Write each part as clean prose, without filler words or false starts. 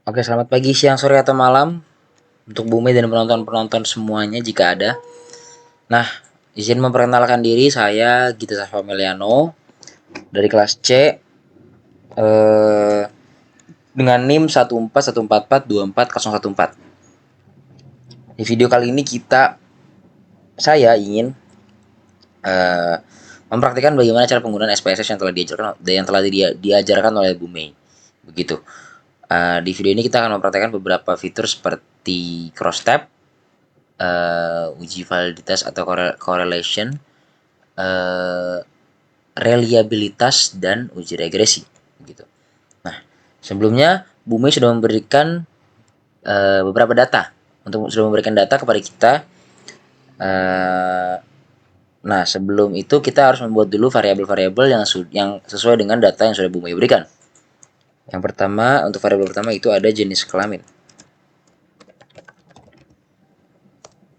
Oke, selamat pagi, siang, sore, atau malam untuk Bumi dan penonton-penonton semuanya jika ada. Nah, izin memperkenalkan diri, saya Gita Fameliano dari kelas C dengan NIM 14144240114. Di video kali ini saya ingin eh, mempraktikkan bagaimana cara penggunaan SPSS yang telah diajarkan oleh Bumi. Begitu. Di video ini kita akan mempraktekkan beberapa fitur seperti cross tab, uji validitas atau correlation, uh, reliabilitas, dan uji regresi. Gitu. Nah, sebelumnya Bumi sudah memberikan beberapa data kepada kita. Nah, sebelum itu kita harus membuat dulu variabel-variabel yang sesuai dengan data yang sudah Bumi berikan. Yang pertama, untuk variabel pertama itu ada jenis kelamin.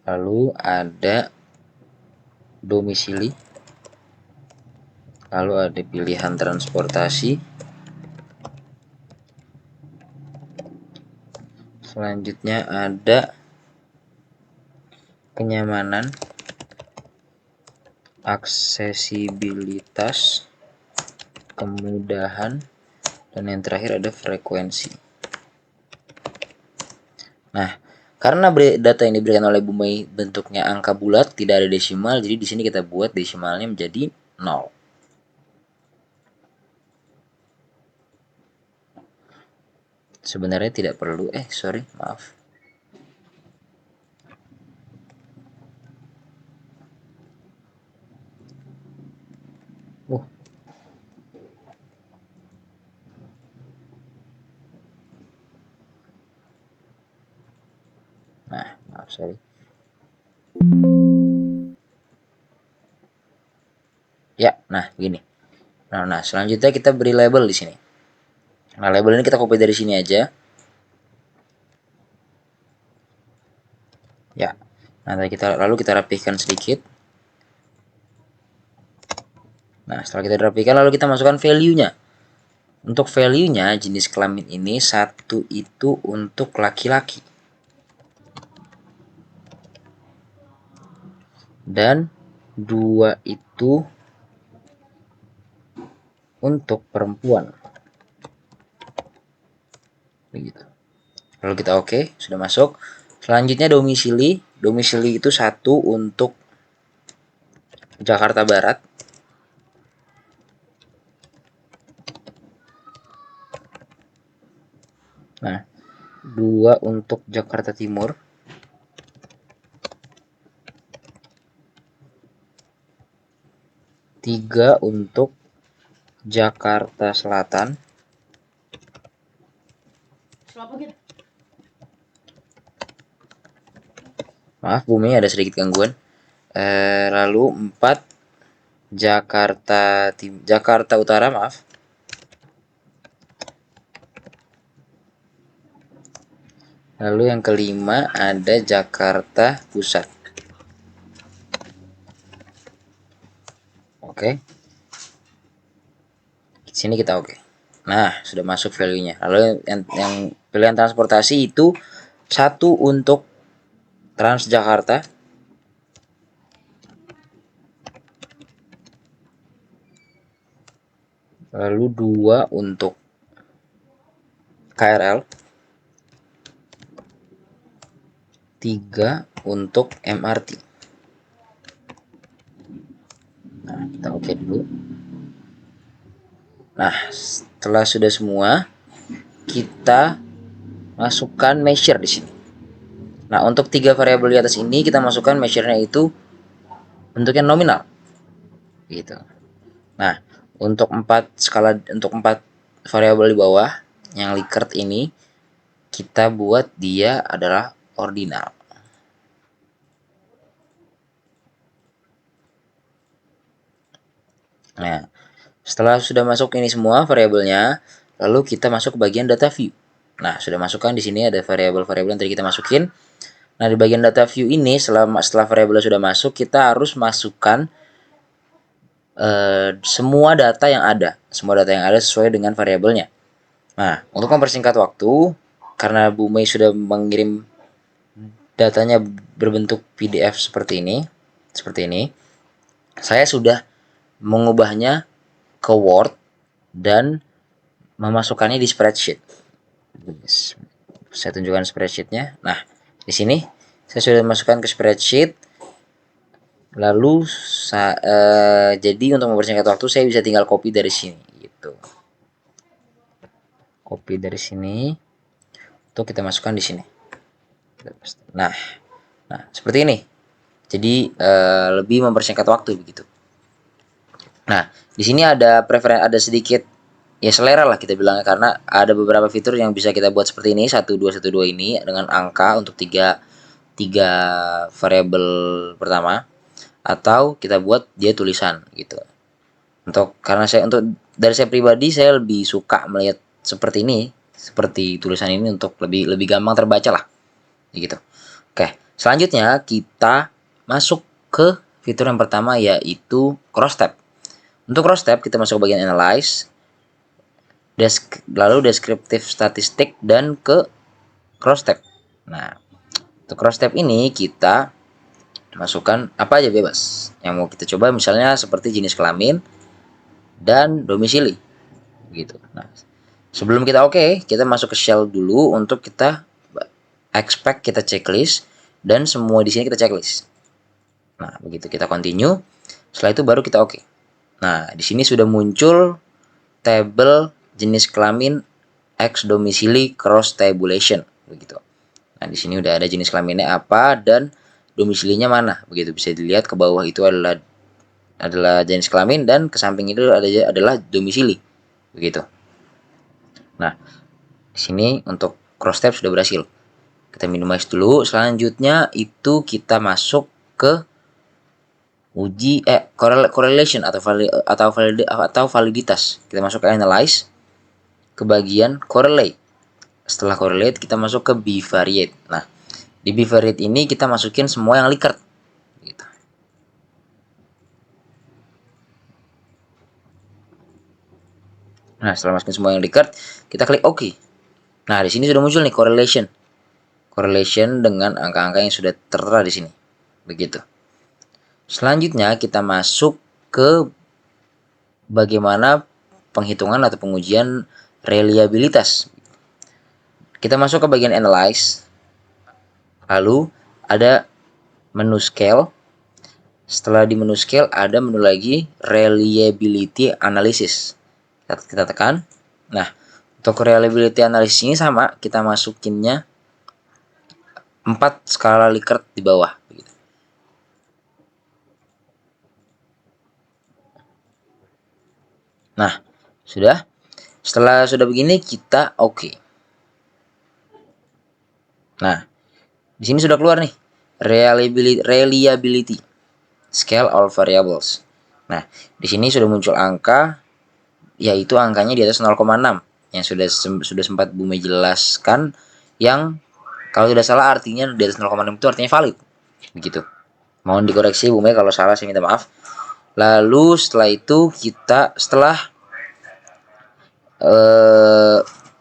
Lalu ada domisili. Lalu ada pilihan transportasi. Selanjutnya ada kenyamanan, aksesibilitas, kemudahan, dan yang terakhir ada frekuensi. Nah, karena data yang diberikan oleh Bumi bentuknya angka bulat, tidak ada desimal, jadi di sini kita buat desimalnya menjadi 0. Sebenarnya tidak perlu, maaf. Maaf, sorry. Ya, nah begini. Nah, selanjutnya kita beri label di sini. Nah, label ini kita copy dari sini aja. Ya. Nah, lalu kita rapihkan sedikit. Nah, setelah kita rapikan lalu kita masukkan value-nya. Untuk value-nya jenis kelamin ini 1 itu untuk laki-laki. Dan 2 itu untuk perempuan. Begitu. Lalu kita oke, sudah masuk. Selanjutnya domisili. Domisili itu 1 untuk Jakarta Barat. Nah, 2 untuk Jakarta Timur. 3 untuk Jakarta Selatan. Maaf, Bumi ada sedikit gangguan. Lalu 4 Jakarta Utara, maaf. Lalu yang kelima ada Jakarta Pusat. Oke. Di sini kita oke. Nah, sudah masuk value-nya. Lalu yang pilihan transportasi itu 1 untuk Transjakarta. Lalu 2 untuk KRL. 3 untuk MRT. Nah, kita oke dulu. Nah, setelah sudah semua, kita masukkan measure di sini. Nah, untuk 3 variabel di atas ini kita masukkan measure-nya itu bentuknya nominal. Gitu. Nah, untuk 4 variabel di bawah yang Likert ini kita buat dia adalah ordinal. Nah, setelah sudah masuk ini semua variabelnya, lalu kita masuk ke bagian data view. Nah, sudah masukkan di sini ada variabel-variabel yang tadi kita masukin. Nah, di bagian data view ini setelah variabelnya sudah masuk, kita harus masukkan semua data yang ada, sesuai dengan variabelnya. Nah, untuk mempersingkat waktu, karena Bu Mei sudah mengirim datanya berbentuk PDF seperti ini, saya sudah mengubahnya ke Word dan memasukkannya di spreadsheet. Saya tunjukkan spreadsheetnya. Nah, di sini saya sudah masukkan ke spreadsheet. Lalu jadi untuk mempersingkat waktu saya bisa tinggal copy dari sini gitu. Copy dari sini untuk kita masukkan di sini. Nah, seperti ini. Jadi lebih mempersingkat waktu begitu. Nah, di sini ada ada sedikit ya selera lah kita bilangnya, karena ada beberapa fitur yang bisa kita buat seperti ini, 1212 ini dengan angka untuk tiga variabel pertama, atau kita buat dia tulisan gitu. Untuk dari saya pribadi, saya lebih suka melihat seperti ini, seperti tulisan ini, untuk lebih gampang terbaca lah gitu. Oke, selanjutnya kita masuk ke fitur yang pertama, yaitu cross tab. Untuk cross tab kita masuk ke bagian analyze, lalu descriptive statistik, dan ke cross tab. Nah, untuk cross tab ini kita masukkan apa aja bebas yang mau kita coba, misalnya seperti jenis kelamin dan domisili gitu. Nah, sebelum kita kita masuk ke shell dulu untuk kita expect, kita checklist, dan semua di sini kita checklist. Nah, begitu kita continue, setelah itu baru kita Nah, di sini sudah muncul tabel jenis kelamin X domisili cross tabulation begitu. Nah, di sini udah ada jenis kelaminnya apa dan domisilinya mana begitu, bisa dilihat ke bawah itu adalah jenis kelamin dan ke samping itu adalah domisili begitu. Nah, di sini untuk cross tab sudah berhasil. Kita minimize dulu. Selanjutnya itu kita masuk ke uji correlation atau validitas. Kita masuk ke analyze, ke bagian correlate. Setelah correlate kita masuk ke bivariate. Nah, di bivariate ini kita masukin semua yang Likert gitu. Nah, setelah masukin semua yang Likert, kita klik OK. Nah, di sini sudah muncul nih correlation dengan angka-angka yang sudah tertera di sini begitu. Selanjutnya kita masuk ke bagaimana penghitungan atau pengujian reliabilitas. Kita masuk ke bagian analyze, lalu ada menu scale. Setelah di menu scale ada menu lagi reliability analysis. Kita tekan. Nah, untuk reliability analysis ini sama, kita masukinnya 4 skala Likert di bawah. Nah, setelah sudah begini kita Nah, di sini sudah keluar nih reliability scale all variables. Nah, di sini sudah muncul angka, yaitu angkanya di atas 0,6 yang sudah sempat Bu Mei jelaskan, yang kalau tidak salah artinya di atas 0,6 itu artinya valid begitu. Mohon dikoreksi Bu Mei kalau salah, saya minta maaf. Lalu setelah itu setelah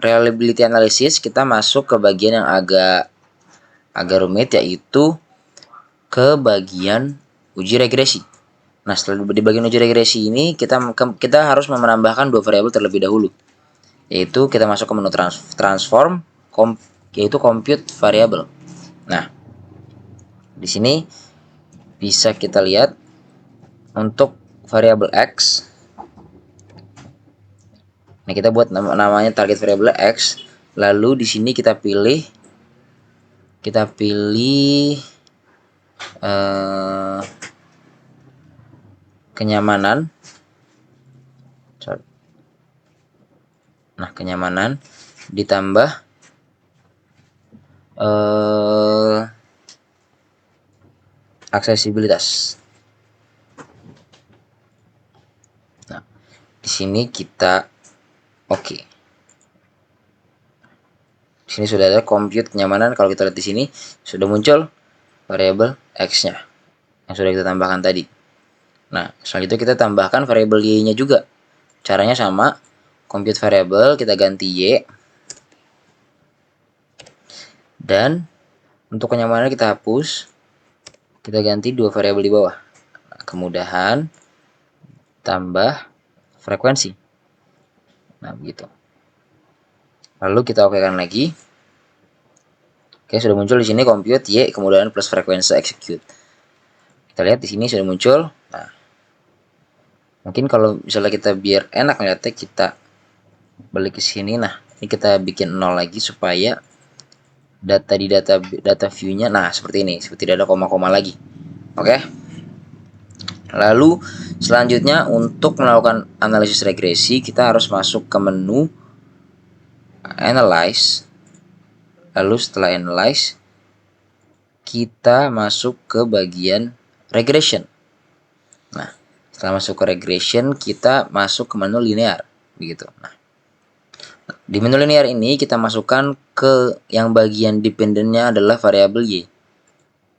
reliability analysis kita masuk ke bagian yang agak rumit, yaitu ke bagian uji regresi. Nah, setelah di bagian uji regresi ini kita harus menambahkan 2 variabel terlebih dahulu, yaitu kita masuk ke menu transform, yaitu compute variable. Nah, di sini bisa kita lihat untuk variabel X. Nah, kita buat namanya target variabel X. Lalu di sini kita pilih kenyamanan. Nah, kenyamanan ditambah aksesibilitas. Nah, di sini kita Di sini sudah ada compute kenyamanan. Kalau kita lihat di sini sudah muncul variabel X-nya yang sudah kita tambahkan tadi. Nah, selanjutnya kita tambahkan variabel y-nya juga. Caranya sama, compute variable, kita ganti y. Dan untuk kenyamanan kita hapus, kita ganti dua variabel di bawah. Nah, kemudahan tambah frekuensi. Nah, begitu. Lalu kita okekan lagi. Oke, sudah muncul di sini compute y kemudahan plus frekuensi execute. Kita lihat di sini sudah muncul. Nah, mungkin kalau misalnya kita biar enak ngeliatnya, kita balik ke sini. Nah, ini kita bikin 0 lagi supaya data di data view-nya nah seperti ini, seperti tidak ada koma-koma lagi. Oke. Lalu selanjutnya untuk melakukan analisis regresi, kita harus masuk ke menu analyze. Lalu setelah analyze, kita masuk ke bagian regression. Nah, setelah masuk ke regression, kita masuk ke menu linear begitu. Nah, di menu linear ini kita masukkan ke yang bagian dependennya adalah variabel y.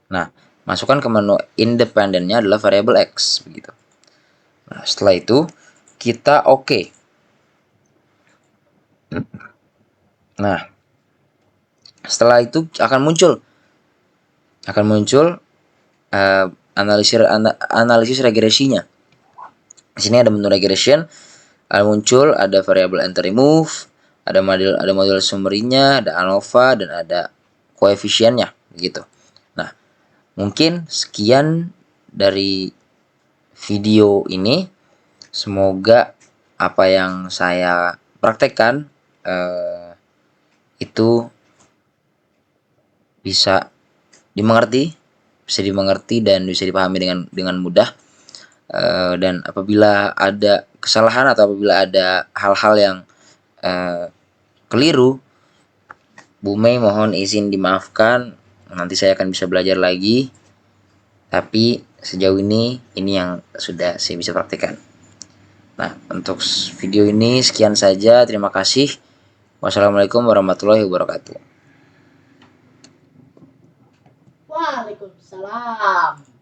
Nah, masukkan ke menu independennya adalah variabel x begitu. Nah, setelah itu kita oke. Nah, setelah itu akan muncul analisis regresinya. Di sini ada menu regression, muncul ada variabel enter remove, ada model summary-nya, ada ANOVA dan ada koefisiennya gitu. Nah, mungkin sekian dari video ini. Semoga apa yang saya praktekkan itu bisa dimengerti dan bisa dipahami dengan mudah. Dan apabila ada kesalahan atau apabila ada hal-hal yang keliru, Bu Mei mohon izin dimaafkan. Nanti saya akan bisa belajar lagi. Tapi sejauh ini yang sudah saya bisa praktekkan. Nah, untuk video ini sekian saja. Terima kasih. Wassalamualaikum warahmatullahi wabarakatuh. Waalaikumsalam.